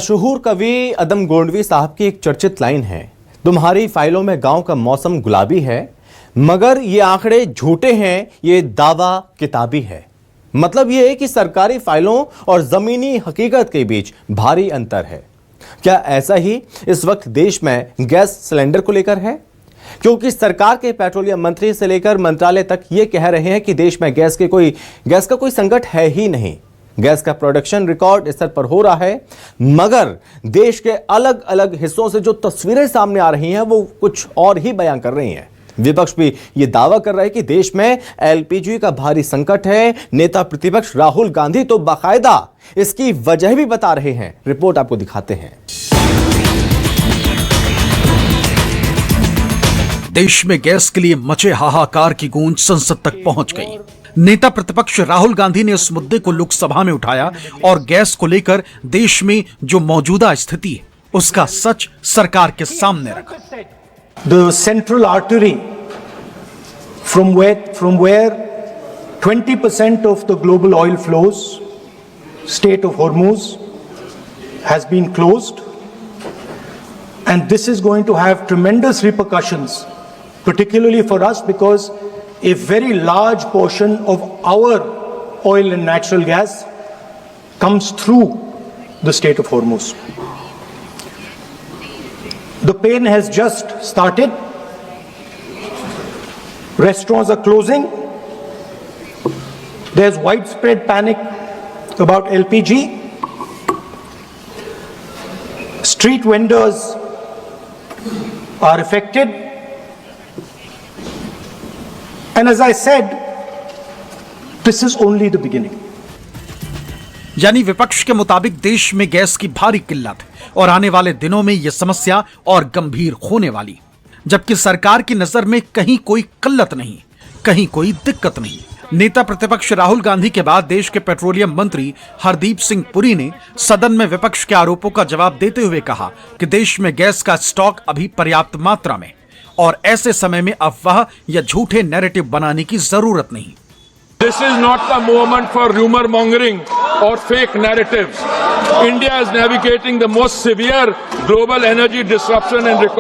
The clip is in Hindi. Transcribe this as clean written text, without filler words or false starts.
मशहूर कवि अदम गोंडवी साहब की एक चर्चित लाइन है, तुम्हारी फाइलों में गांव का मौसम गुलाबी है, मगर ये आंकड़े झूठे हैं, ये दावा किताबी है। मतलब ये है कि सरकारी फाइलों और जमीनी हकीकत के बीच भारी अंतर है। क्या ऐसा ही इस वक्त देश में गैस सिलेंडर को लेकर है? क्योंकि सरकार के पेट्रोलियम मंत्री से लेकर मंत्रालय तक ये कह रहे हैं कि देश में गैस का कोई संकट है ही नहीं। गैस का प्रोडक्शन रिकॉर्ड स्तर पर हो रहा है, मगर देश के अलग अलग हिस्सों से जो तस्वीरें सामने आ रही हैं वो कुछ और ही बयां कर रही हैं। विपक्ष भी ये दावा कर रहा है कि देश में एलपीजी का भारी संकट है। नेता प्रतिपक्ष राहुल गांधी तो बाकायदा इसकी वजह भी बता रहे हैं। रिपोर्ट आपको दिखाते हैं। देश में गैस के लिए मचे हाहाकार की गूंज संसद तक पहुंच गई। नेता प्रतिपक्ष राहुल गांधी ने इस मुद्दे को लोकसभा में उठाया और गैस को लेकर देश में जो मौजूदा स्थिति है उसका सच सरकार के सामने रखा। The central artery from where 20% of the global oil flows, Strait of Hormuz, has been closed, and this is going to have tremendous repercussions, particularly for us, because a very large portion of our oil and natural gas comes through the Strait of Hormuz. The pain has just started. Restaurants are closing. There's widespread panic about LPG. Street vendors are affected. And as I said, this is only the beginning. यानी विपक्ष के मुताबिक देश में गैस की भारी किल्लत है और आने वाले दिनों में यह समस्या और गंभीर होने वाली, जबकि सरकार की नजर में कहीं कोई किल्लत नहीं, कहीं कोई दिक्कत नहीं। नेता प्रतिपक्ष राहुल गांधी के बाद देश के पेट्रोलियम मंत्री हरदीप सिंह पुरी ने सदन में विपक्ष के आरोपों का जवाब देते हुए कहा कि देश में गैस का स्टॉक अभी पर्याप्त मात्रा में और ऐसे समय में अफवाह या झूठे नैरेटिव बनाने की जरूरत नहीं। This is not the moment for rumor mongering or fake narratives. India is navigating the most severe global energy disruption and